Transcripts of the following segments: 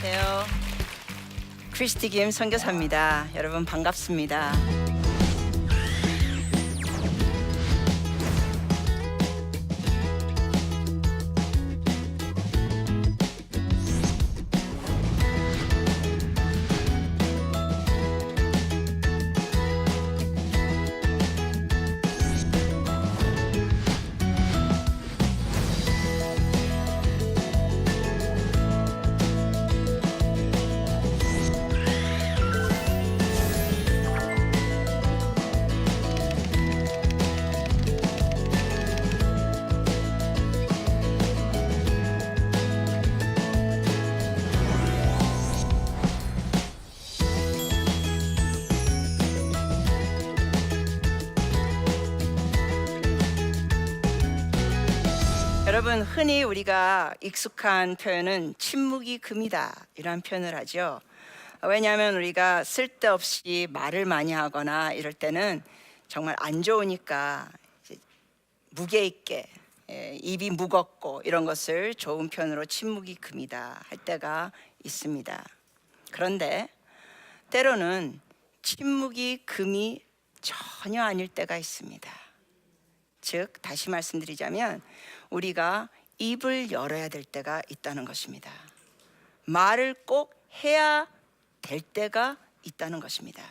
안녕하세요. 크리스티 김 선교사입니다. 여러분 반갑습니다. 여러분, 흔히 우리가 익숙한 표현은 침묵이 금이다 이런 표현을 하죠. 왜냐하면 우리가 쓸데없이 말을 많이 하거나 이럴 때는 정말 안 좋으니까 이제 무게 있게 입이 무겁고 이런 것을 좋은 표현으로 침묵이 금이다 할 때가 있습니다. 그런데 때로는 침묵이 금이 전혀 아닐 때가 있습니다. 즉, 다시 말씀드리자면 우리가 입을 열어야 될 때가 있다는 것입니다. 말을 꼭 해야 될 때가 있다는 것입니다.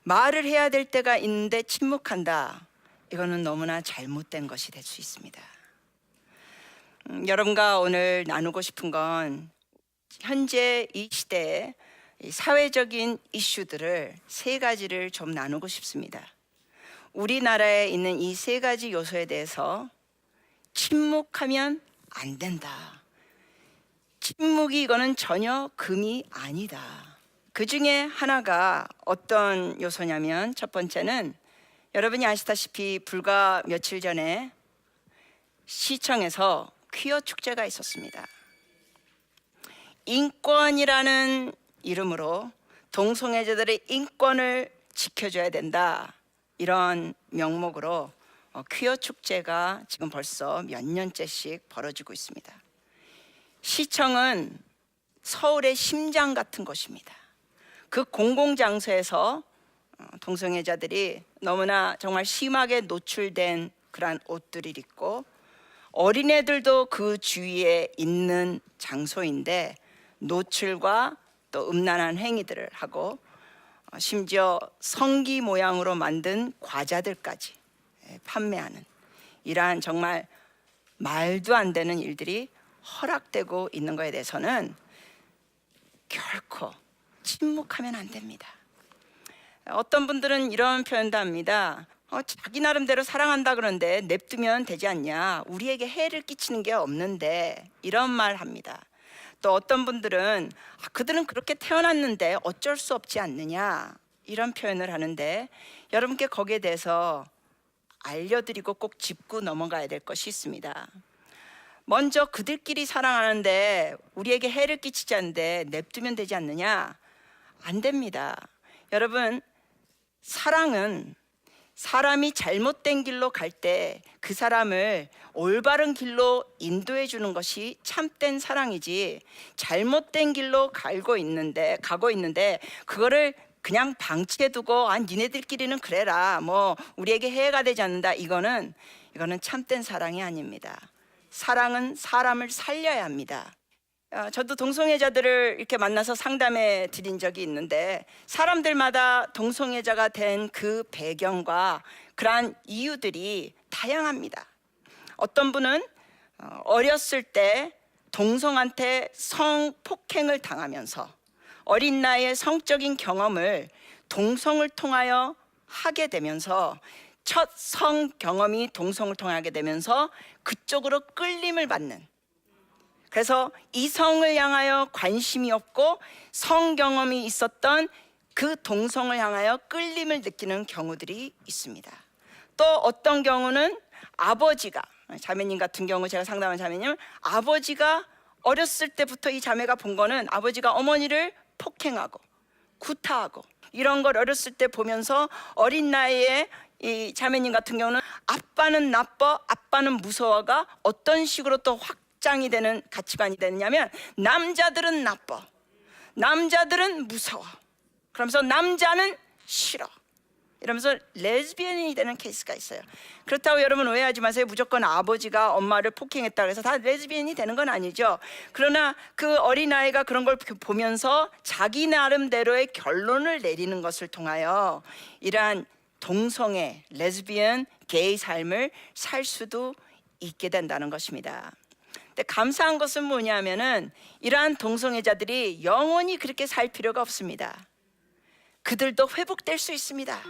말을 해야 될 때가 있는데 침묵한다. 이거는 너무나 잘못된 것이 될 수 있습니다. 여러분과 오늘 나누고 싶은 건 현재 이 시대의 사회적인 이슈들을 세 가지를 좀 나누고 싶습니다. 우리나라에 있는 이 세 가지 요소에 대해서 침묵하면 안 된다. 침묵이 이거는 전혀 금이 아니다. 그 중에 하나가 어떤 요소냐면 첫 번째는 여러분이 아시다시피 불과 며칠 전에 시청에서 퀴어 축제가 있었습니다. 인권이라는 이름으로 동성애자들의 인권을 지켜줘야 된다. 이런 명목으로 퀴어 축제가 지금 벌써 몇 년째씩 벌어지고 있습니다. 시청은 서울의 심장 같은 곳입니다. 그 공공장소에서 동성애자들이 너무나 정말 심하게 노출된 그러한 옷들을 입고 어린애들도 그 주위에 있는 장소인데 노출과 또 음란한 행위들을 하고 심지어 성기 모양으로 만든 과자들까지 판매하는 이러한 정말 말도 안 되는 일들이 허락되고 있는 것에 대해서는 결코 침묵하면 안 됩니다. 어떤 분들은 이런 표현도 합니다. 자기 나름대로 사랑한다 그러는데 냅두면 되지 않냐, 우리에게 해를 끼치는 게 없는데, 이런 말 합니다. 또 어떤 분들은 그들은 그렇게 태어났는데 어쩔 수 없지 않느냐, 이런 표현을 하는데 여러분께 거기에 대해서 알려드리고 꼭 짚고 넘어가야 될 것이 있습니다. 먼저 그들끼리 사랑하는데 우리에게 해를 끼치지 않는데 냅두면 되지 않느냐? 안 됩니다. 여러분, 사랑은 사람이 잘못된 길로 갈 때 그 사람을 올바른 길로 인도해 주는 것이 참된 사랑이지, 잘못된 길로 가고 있는데 그거를 그냥 방치해 두고 니네들끼리는 그래라, 뭐 우리에게 해가 되지 않는다, 이거는 참된 사랑이 아닙니다. 사랑은 사람을 살려야 합니다. 저도 동성애자들을 이렇게 만나서 상담해 드린 적이 있는데 사람들마다 동성애자가 된 그 배경과 그러한 이유들이 다양합니다. 어떤 분은 어렸을 때 동성한테 성폭행을 당하면서 어린 나이에 성적인 경험을 동성을 통하여 하게 되면서 첫 성 경험이 동성을 통하게 되면서 그쪽으로 끌림을 받는, 그래서 이성을 향하여 관심이 없고 성 경험이 있었던 그 동성을 향하여 끌림을 느끼는 경우들이 있습니다. 또 어떤 경우는 아버지가, 자매님 같은 경우 제가 상담한 자매님은 아버지가 어렸을 때부터 이 자매가 본 거는 아버지가 어머니를 폭행하고 구타하고 이런 걸 어렸을 때 보면서 어린 나이에 이 자매님 같은 경우는 아빠는 나빠, 아빠는 무서워가 어떤 식으로 또 확 확장이 되는 가치관이 되느냐면 남자들은 나빠, 남자들은 무서워, 그러면서 남자는 싫어, 이러면서 레즈비언이 되는 케이스가 있어요. 그렇다고 여러분 오해하지 마세요. 무조건 아버지가 엄마를 폭행했다고 해서 다 레즈비언이 되는 건 아니죠. 그러나 그 어린아이가 그런 걸 보면서 자기 나름대로의 결론을 내리는 것을 통하여 이러한 동성애, 레즈비언, 게이 삶을 살 수도 있게 된다는 것입니다. 근데 감사한 것은 뭐냐면은 이러한 동성애자들이 영원히 그렇게 살 필요가 없습니다. 그들도 회복될 수 있습니다.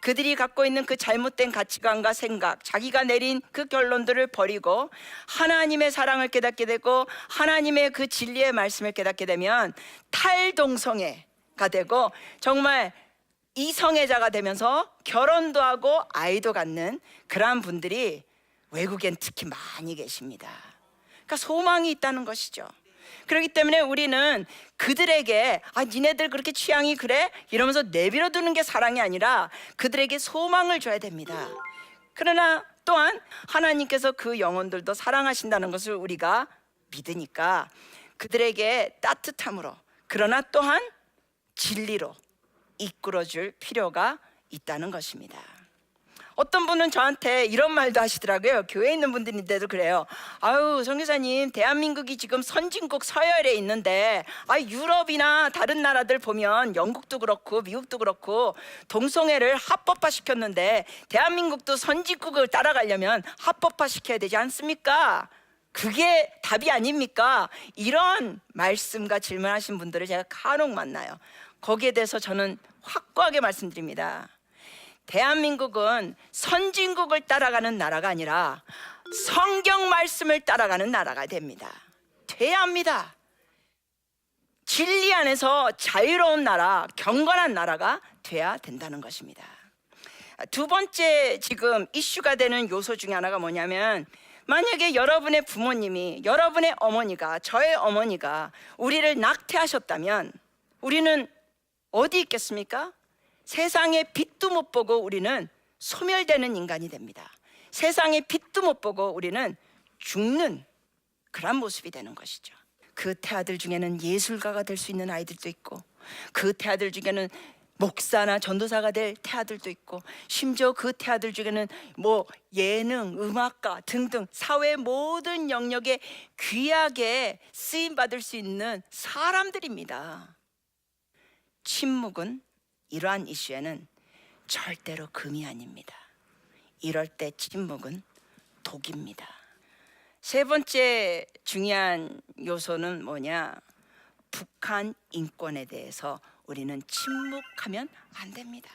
그들이 갖고 있는 그 잘못된 가치관과 생각, 자기가 내린 그 결론들을 버리고 하나님의 사랑을 깨닫게 되고 하나님의 그 진리의 말씀을 깨닫게 되면 탈동성애가 되고 정말 이성애자가 되면서 결혼도 하고 아이도 갖는 그러한 분들이 외국엔 특히 많이 계십니다. 그러니까 소망이 있다는 것이죠. 그렇기 때문에 우리는 그들에게 니네들 그렇게 취향이 그래? 이러면서 내버려 두는 게 사랑이 아니라 그들에게 소망을 줘야 됩니다. 그러나 또한 하나님께서 그 영혼들도 사랑하신다는 것을 우리가 믿으니까 그들에게 따뜻함으로, 그러나 또한 진리로 이끌어줄 필요가 있다는 것입니다. 어떤 분은 저한테 이런 말도 하시더라고요. 교회에 있는 분들인데도 그래요. 아유, 선교사님, 대한민국이 지금 선진국 서열에 있는데 유럽이나 다른 나라들 보면 영국도 그렇고 미국도 그렇고 동성애를 합법화 시켰는데 대한민국도 선진국을 따라가려면 합법화 시켜야 되지 않습니까? 그게 답이 아닙니까? 이런 말씀과 질문하신 분들을 제가 간혹 만나요. 거기에 대해서 저는 확고하게 말씀드립니다. 대한민국은 선진국을 따라가는 나라가 아니라 성경 말씀을 따라가는 나라가 됩니다. 돼야 합니다. 진리 안에서 자유로운 나라, 경건한 나라가 돼야 된다는 것입니다. 두 번째 지금 이슈가 되는 요소 중에 하나가 뭐냐면, 만약에 여러분의 부모님이, 여러분의 어머니가, 저의 어머니가 우리를 낙태하셨다면 우리는 어디 있겠습니까? 세상의 빛도 못 보고 우리는 소멸되는 인간이 됩니다. 세상의 빛도 못 보고 우리는 죽는 그런 모습이 되는 것이죠. 그 태아들 중에는 예술가가 될 수 있는 아이들도 있고, 그 태아들 중에는 목사나 전도사가 될 태아들도 있고, 심지어 그 태아들 중에는 예능, 음악가 등등 사회 모든 영역에 귀하게 쓰임받을 수 있는 사람들입니다. 침묵은 이러한 이슈에는 절대로 금이 아닙니다. 이럴 때 침묵은 독입니다. 세 번째 중요한 요소는 뭐냐? 북한 인권에 대해서 우리는 침묵하면 안 됩니다.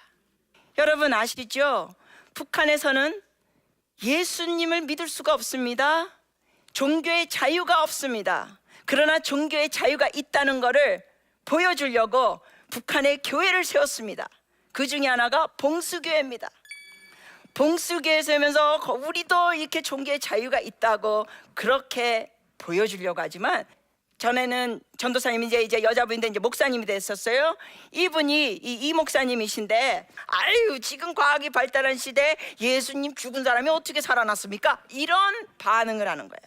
여러분 아시죠? 북한에서는 예수님을 믿을 수가 없습니다. 종교의 자유가 없습니다. 그러나 종교의 자유가 있다는 것을 보여주려고 북한의 교회를 세웠습니다. 그 중에 하나가 봉수교회입니다. 봉수교회 세우면서 우리도 이렇게 종교의 자유가 있다고 그렇게 보여주려고 하지만, 전에는 전도사님이 이제 여자분인데 이제 목사님이 됐었어요. 이분이 이 목사님이신데, 아유, 지금 과학이 발달한 시대에 예수님 죽은 사람이 어떻게 살아났습니까? 이런 반응을 하는 거예요.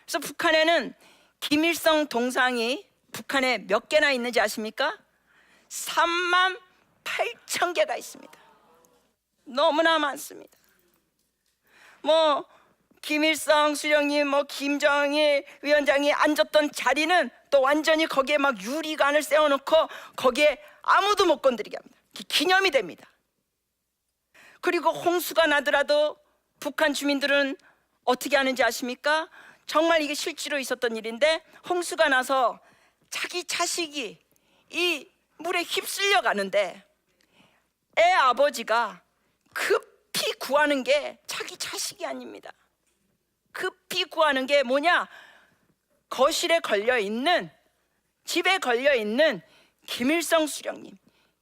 그래서 북한에는 김일성 동상이 북한에 몇 개나 있는지 아십니까? 38,000개가 있습니다. 너무나 많습니다. 김일성 수령님, 김정일 위원장이 앉았던 자리는 또 완전히 거기에 막 유리관을 세워놓고 거기에 아무도 못 건드리게 합니다. 기념이 됩니다. 그리고 홍수가 나더라도 북한 주민들은 어떻게 하는지 아십니까? 정말 이게 실제로 있었던 일인데, 홍수가 나서 자기 자식이 이 물에 휩쓸려 가는데 애 아버지가 급히 구하는 게 자기 자식이 아닙니다. 급히 구하는 게 뭐냐? 거실에 걸려있는, 집에 걸려있는 김일성 수령님,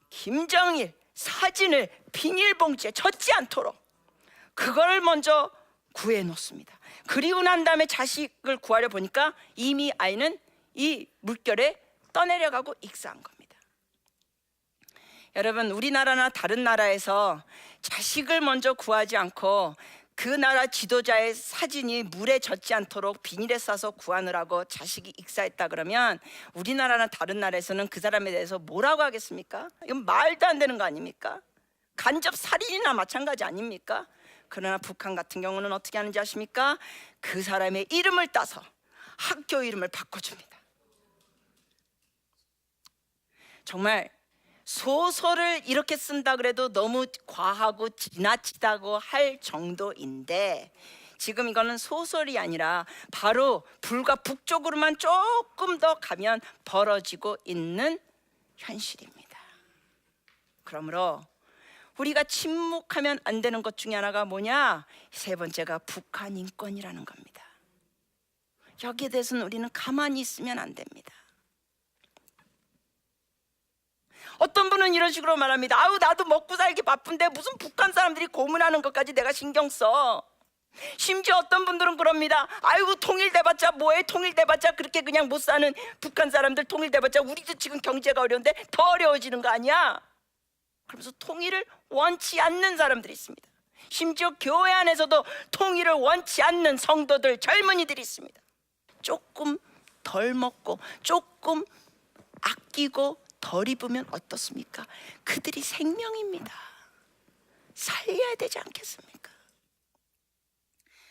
김정일 사진을 비닐봉지에 젖지 않도록 그걸 먼저 구해 놓습니다. 그리고 난 다음에 자식을 구하려 보니까 이미 아이는 이 물결에 떠내려가고 익사한 겁니다. 여러분, 우리나라나 다른 나라에서 자식을 먼저 구하지 않고 그 나라 지도자의 사진이 물에 젖지 않도록 비닐에 싸서 구하느라고 자식이 익사했다 그러면 우리나라나 다른 나라에서는 그 사람에 대해서 뭐라고 하겠습니까? 이건 말도 안 되는 거 아닙니까? 간접 살인이나 마찬가지 아닙니까? 그러나 북한 같은 경우는 어떻게 하는지 아십니까? 그 사람의 이름을 따서 학교 이름을 바꿔줍니다. 정말 소설을 이렇게 쓴다 그래도 너무 과하고 지나치다고 할 정도인데, 지금 이거는 소설이 아니라 바로 불과 북쪽으로만 조금 더 가면 벌어지고 있는 현실입니다. 그러므로 우리가 침묵하면 안 되는 것 중에 하나가 뭐냐? 세 번째가 북한 인권이라는 겁니다. 여기에 대해서는 우리는 가만히 있으면 안 됩니다. 어떤 분은 이런 식으로 말합니다. 아우, 나도 먹고 살기 바쁜데 무슨 북한 사람들이 고문하는 것까지 내가 신경 써. 심지어 어떤 분들은 그럽니다. 아이고, 통일돼봤자 뭐해, 통일돼봤자 그렇게 그냥 못 사는 북한 사람들 통일돼봤자 우리도 지금 경제가 어려운데 더 어려워지는 거 아니야? 그러면서 통일을 원치 않는 사람들이 있습니다. 심지어 교회 안에서도 통일을 원치 않는 성도들, 젊은이들이 있습니다. 조금 덜 먹고 조금 아끼고 덜 입으면 어떻습니까? 그들이 생명입니다. 살려야 되지 않겠습니까?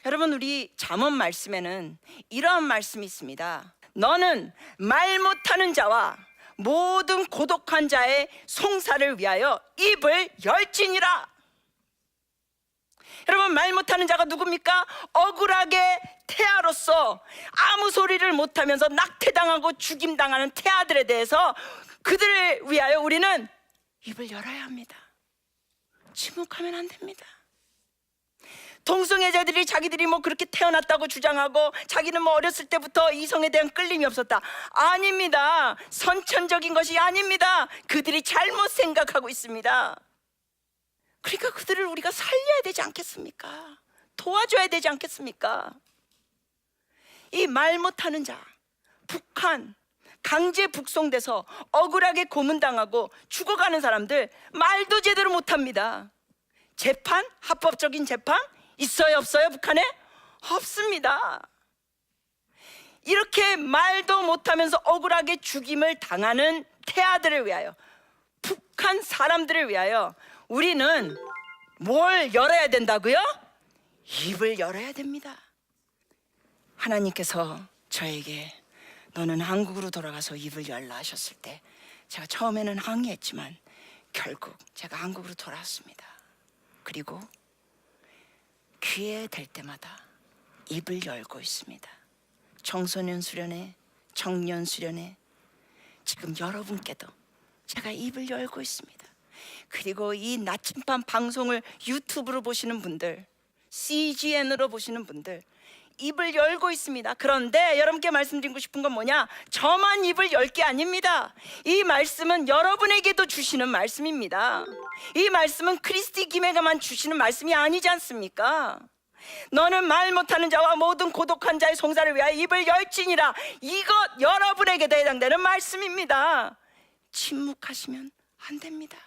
여러분, 우리 잠언 말씀에는 이러한 말씀이 있습니다. 너는 말 못하는 자와 모든 고독한 자의 송사를 위하여 입을 열지니라. 여러분, 말 못하는 자가 누굽니까? 억울하게 태아로서 아무 소리를 못하면서 낙태당하고 죽임당하는 태아들에 대해서 그들을 위하여 우리는 입을 열어야 합니다. 침묵하면 안 됩니다. 동성애자들이 자기들이 뭐 그렇게 태어났다고 주장하고 자기는 뭐 어렸을 때부터 이성에 대한 끌림이 없었다. 아닙니다. 선천적인 것이 아닙니다. 그들이 잘못 생각하고 있습니다. 그러니까 그들을 우리가 살려야 되지 않겠습니까? 도와줘야 되지 않겠습니까? 이 말 못하는 자, 북한 강제 북송돼서 억울하게 고문당하고 죽어가는 사람들, 말도 제대로 못합니다. 재판? 합법적인 재판? 있어요, 없어요? 북한에? 없습니다. 이렇게 말도 못하면서 억울하게 죽임을 당하는 태아들을 위하여, 북한 사람들을 위하여 우리는 뭘 열어야 된다고요? 입을 열어야 됩니다. 하나님께서 저에게 너는 한국으로 돌아가서 입을 열라 하셨을 때 제가 처음에는 항의했지만 결국 제가 한국으로 돌아왔습니다. 그리고 기회 될 때마다 입을 열고 있습니다. 청소년 수련회, 청년 수련회, 지금 여러분께도 제가 입을 열고 있습니다. 그리고 이 나침반 방송을 유튜브로 보시는 분들, CGN으로 보시는 분들, 입을 열고 있습니다. 그런데 여러분께 말씀드리고 싶은 건 뭐냐? 저만 입을 열 게 아닙니다. 이 말씀은 여러분에게도 주시는 말씀입니다. 이 말씀은 크리스티 김혜가만 주시는 말씀이 아니지 않습니까? 너는 말 못하는 자와 모든 고독한 자의 송사를 위하여 입을 열지니라. 이것 여러분에게도 해당되는 말씀입니다. 침묵하시면 안 됩니다.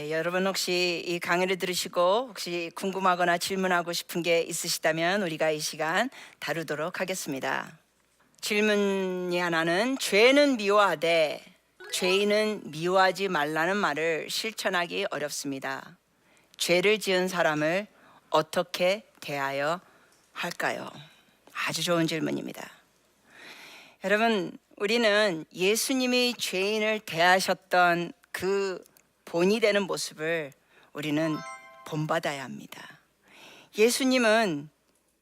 여러분 혹시 이 강의를 들으시고 혹시 궁금하거나 질문하고 싶은 게 있으시다면 우리가 이 시간 다루도록 하겠습니다. 질문이 하나는, 죄는 미워하되 죄인은 미워하지 말라는 말을 실천하기 어렵습니다. 죄를 지은 사람을 어떻게 대하여 할까요? 아주 좋은 질문입니다. 여러분, 우리는 예수님이 죄인을 대하셨던 그 본이 되는 모습을 우리는 본받아야 합니다. 예수님은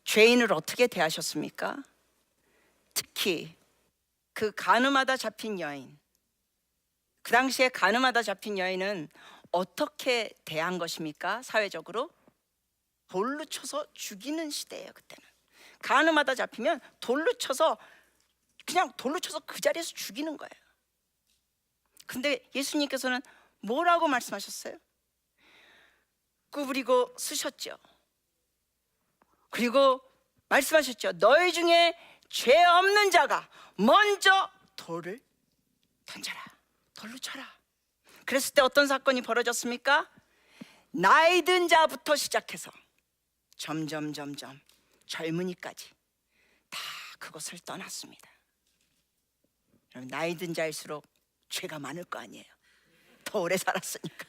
죄인을 어떻게 대하셨습니까? 특히 그 간음하다 잡힌 여인, 그 당시에 간음하다 잡힌 여인은 어떻게 대한 것입니까? 사회적으로 돌로 쳐서 죽이는 시대예요. 그때는 간음하다 잡히면 돌로 쳐서 그냥 돌로 쳐서 그 자리에서 죽이는 거예요. 근데 예수님께서는 뭐라고 말씀하셨어요? 구부리고 쓰셨죠. 그리고 말씀하셨죠. 너희 중에 죄 없는 자가 먼저 돌을 던져라. 돌로 쳐라. 그랬을 때 어떤 사건이 벌어졌습니까? 나이 든 자부터 시작해서 점점 젊은이까지 다 그것을 떠났습니다. 나이 든 자일수록 죄가 많을 거 아니에요. 더 오래 살았으니까.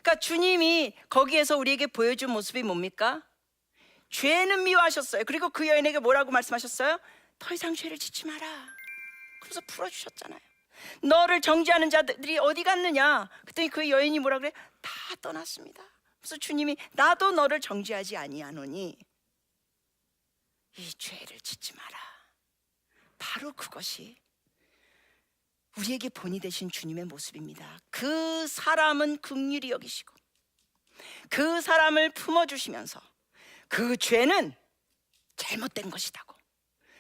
그러니까 주님이 거기에서 우리에게 보여준 모습이 뭡니까? 죄는 미워하셨어요. 그리고 그 여인에게 뭐라고 말씀하셨어요? 더 이상 죄를 짓지 마라. 그래서 풀어주셨잖아요. 너를 정죄하는 자들이 어디 갔느냐? 그랬더니 그 여인이 뭐라 그래? 다 떠났습니다. 그래서 주님이 나도 너를 정죄하지 아니하노니 이 죄를 짓지 마라. 바로 그것이 우리에게 본이 되신 주님의 모습입니다. 그 사람은 긍휼히 여기시고 그 사람을 품어주시면서 그 죄는 잘못된 것이라고,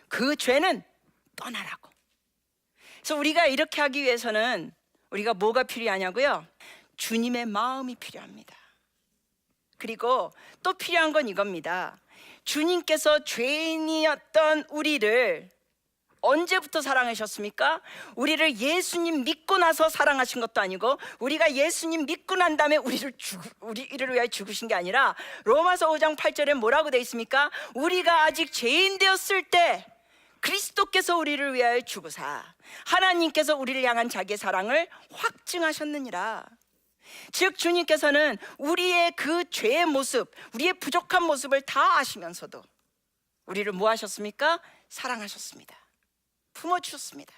그 죄는 떠나라고. 그래서 우리가 이렇게 하기 위해서는 우리가 뭐가 필요하냐고요? 주님의 마음이 필요합니다. 그리고 또 필요한 건 이겁니다. 주님께서 죄인이었던 우리를 언제부터 사랑하셨습니까? 우리를 예수님 믿고 나서 사랑하신 것도 아니고 우리가 예수님 믿고 난 다음에 우리를 위하여 죽으신 게 아니라 로마서 5장 8절에 뭐라고 되어 있습니까? 우리가 아직 죄인 되었을 때 그리스도께서 우리를 위하여 죽으사 하나님께서 우리를 향한 자기의 사랑을 확증하셨느니라. 즉 주님께서는 우리의 그 죄의 모습, 우리의 부족한 모습을 다 아시면서도 우리를 뭐 하셨습니까? 사랑하셨습니다. 품어주셨습니다.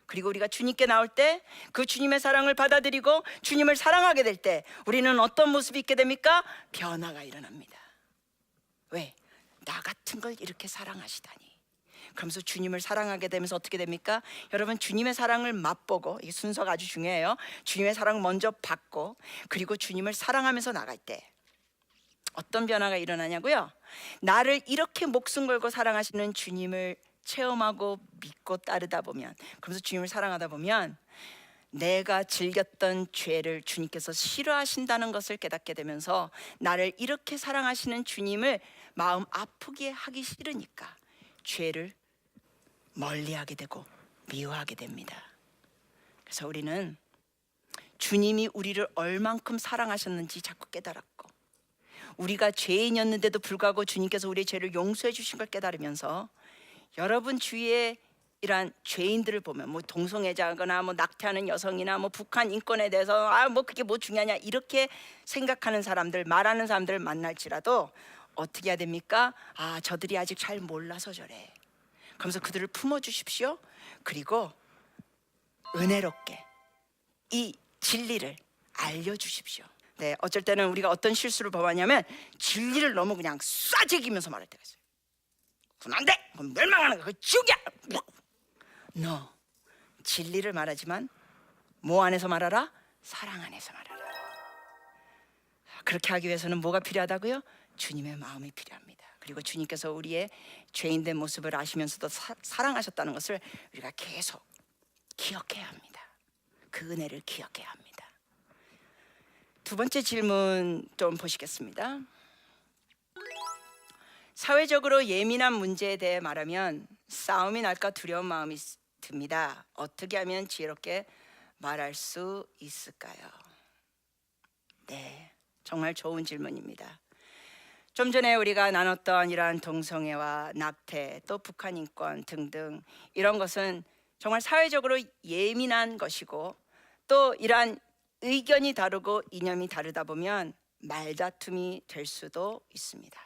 그리고 우리가 주님께 나올 때 그 주님의 사랑을 받아들이고 주님을 사랑하게 될 때 우리는 어떤 모습이 있게 됩니까? 변화가 일어납니다. 왜? 나 같은 걸 이렇게 사랑하시다니. 그러면서 주님을 사랑하게 되면서 어떻게 됩니까? 여러분, 주님의 사랑을 맛보고, 이게 순서가 아주 중요해요. 주님의 사랑을 먼저 받고 그리고 주님을 사랑하면서 나갈 때 어떤 변화가 일어나냐고요? 나를 이렇게 목숨 걸고 사랑하시는 주님을 체험하고 믿고 따르다 보면, 그러면서 주님을 사랑하다 보면 내가 즐겼던 죄를 주님께서 싫어하신다는 것을 깨닫게 되면서 나를 이렇게 사랑하시는 주님을 마음 아프게 하기 싫으니까 죄를 멀리하게 되고 미워하게 됩니다. 그래서 우리는 주님이 우리를 얼만큼 사랑하셨는지 자꾸 깨달았고, 우리가 죄인이었는데도 불구하고 주님께서 우리의 죄를 용서해 주신 걸 깨달으면서 여러분 주위에 이러한 죄인들을 보면, 뭐 동성애자거나 뭐 낙태하는 여성이나 뭐 북한 인권에 대해서 뭐 그게 뭐 중요하냐 이렇게 생각하는 사람들, 말하는 사람들을 만날지라도 어떻게 해야 됩니까? 저들이 아직 잘 몰라서 저래. 그러면서 그들을 품어주십시오. 그리고 은혜롭게 이 진리를 알려주십시오. 네, 어쩔 때는 우리가 어떤 실수를 범하냐면 진리를 너무 그냥 쏴재기면서 말할 때가 있어요. 그건 안 돼! 그건 멸망하는 거야! 그건 지옥이야! No, 진리를 말하지만 뭐 안에서 말하라? 사랑 안에서 말하라. 그렇게 하기 위해서는 뭐가 필요하다고요? 주님의 마음이 필요합니다. 그리고 주님께서 우리의 죄인된 모습을 아시면서도 사랑하셨다는 것을 우리가 계속 기억해야 합니다. 그 은혜를 기억해야 합니다. 두 번째 질문 좀 보시겠습니다. 사회적으로 예민한 문제에 대해 말하면 싸움이 날까 두려운 마음이 듭니다. 어떻게 하면 지혜롭게 말할 수 있을까요? 네, 정말 좋은 질문입니다. 좀 전에 우리가 나눴던 이러한 동성애와 낙태, 또 북한 인권 등등 이런 것은 정말 사회적으로 예민한 것이고, 또 이러한 의견이 다르고 이념이 다르다 보면 말다툼이 될 수도 있습니다.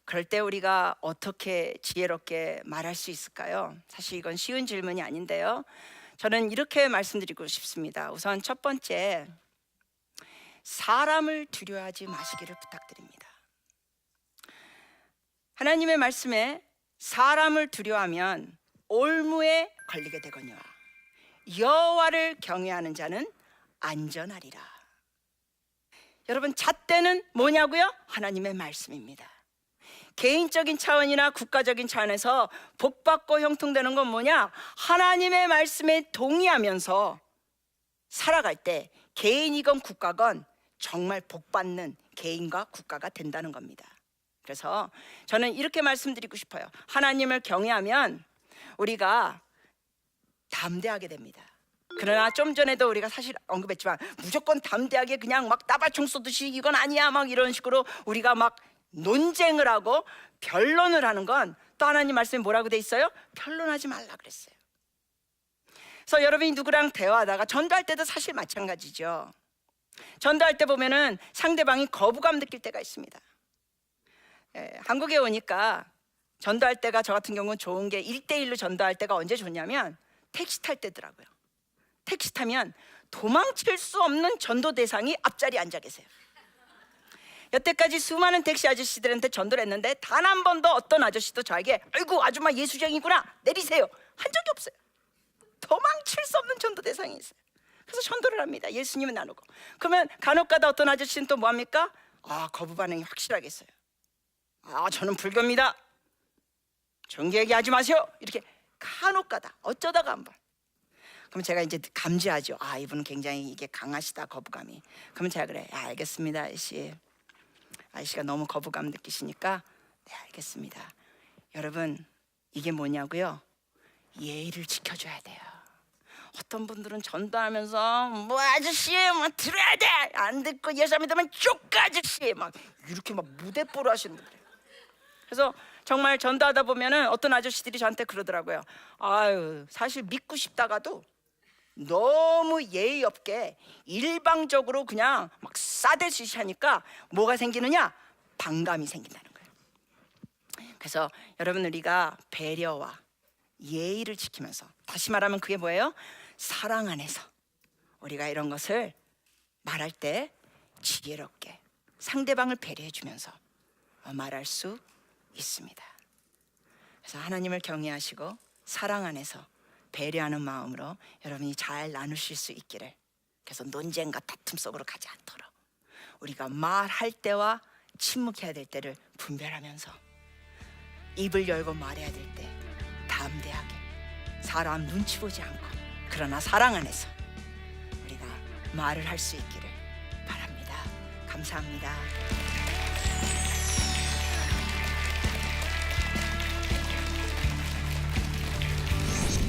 그럴 때 우리가 어떻게 지혜롭게 말할 수 있을까요? 사실 이건 쉬운 질문이 아닌데요. 저는 이렇게 말씀드리고 싶습니다. 우선 첫 번째, 사람을 두려워하지 마시기를 부탁드립니다. 하나님의 말씀에 사람을 두려워하면 올무에 걸리게 되거니와 여호와를 경외하는 자는 안전하리라. 여러분, 잣대는 뭐냐고요? 하나님의 말씀입니다. 개인적인 차원이나 국가적인 차원에서 복받고 형통되는 건 뭐냐? 하나님의 말씀에 동의하면서 살아갈 때 개인이건 국가건 정말 복받는 개인과 국가가 된다는 겁니다. 그래서 저는 이렇게 말씀드리고 싶어요. 하나님을 경외하면 우리가 담대하게 됩니다. 그러나 좀 전에도 우리가 사실 언급했지만 무조건 담대하게 그냥 막 따발총 쏘듯이 이건 아니야 막 이런 식으로 우리가 막 논쟁을 하고 변론을 하는 건 또 하나님 말씀에 뭐라고 돼 있어요? 변론하지 말라 그랬어요. 그래서 여러분이 누구랑 대화하다가 전도할 때도 사실 마찬가지죠. 전도할 때 보면은 상대방이 거부감 느낄 때가 있습니다. 한국에 오니까 전도할 때가 저 같은 경우는 좋은 게 1대1로 전도할 때가 언제 좋냐면 택시 탈 때더라고요. 택시 타면 도망칠 수 없는 전도 대상이 앞자리에 앉아 계세요. 여태까지 수많은 택시 아저씨들한테 전도를 했는데 단 한 번도 어떤 아저씨도 저에게 아이고 아줌마 예수쟁이구나 내리세요 한 적이 없어요. 도망칠 수 없는 전도 대상이 있어요. 그래서 전도를 합니다. 예수님은 나누고. 그러면 간혹가다 어떤 아저씨는 또 뭐합니까? 거부 반응이 확실하게 있어요. 저는 불교입니다. 종교 얘기하지 마세요. 이렇게 간혹가다 어쩌다가 한번. 그럼 제가 이제 감지하죠. 이분은 굉장히 이게 강하시다 거부감이. 그러면 제가 그래. 알겠습니다 아저씨가 너무 거부감 느끼시니까 네 알겠습니다. 여러분 이게 뭐냐고요? 예의를 지켜줘야 돼요. 어떤 분들은 전도하면서 뭐 아저씨 뭐 들어야 돼 안 듣고 예수 믿으면 쪽 아저씨 막 이렇게 막 무대뽀로 하시는 분들. 그래서 정말 전도하다 보면은 어떤 아저씨들이 저한테 그러더라고요. 사실 믿고 싶다가도 너무 예의 없게 일방적으로 그냥 막 싸대듯이 하니까 뭐가 생기느냐? 반감이 생긴다는 거예요. 그래서 여러분 우리가 배려와 예의를 지키면서 다시 말하면 그게 뭐예요? 사랑 안에서 우리가 이런 것을 말할 때 지혜롭게 상대방을 배려해 주면서 말할 수 있습니다. 그래서 하나님을 경외하시고 사랑 안에서 배려하는 마음으로 여러분이 잘 나누실 수 있기를. 그래서 논쟁과 다툼 속으로 가지 않도록 우리가 말할 때와 침묵해야 될 때를 분별하면서 입을 열고 말해야 될 때 담대하게 사람 눈치 보지 않고 그러나 사랑 안에서 우리가 말을 할 수 있기를 바랍니다. 감사합니다.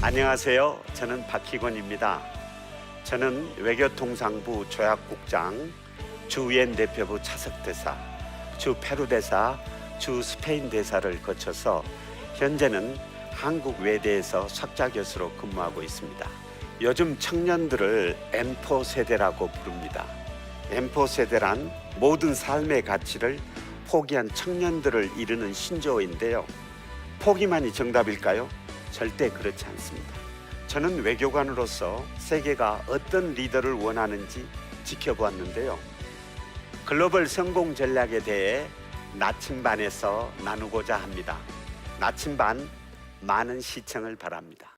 안녕하세요. 저는 박희권입니다. 저는 외교통상부 조약국장, 주 유엔 대표부 차석대사, 주 페루 대사, 주 스페인 대사를 거쳐서 현재는 한국 외대에서 석좌 교수로 근무하고 있습니다. 요즘 청년들을 M4 세대라고 부릅니다. M4 세대란 모든 삶의 가치를 포기한 청년들을 이르는 신조어인데요. 포기만이 정답일까요? 절대 그렇지 않습니다. 저는 외교관으로서 세계가 어떤 리더를 원하는지 지켜보았는데요. 글로벌 성공 전략에 대해 나침반에서 나누고자 합니다. 나침반 많은 시청을 바랍니다.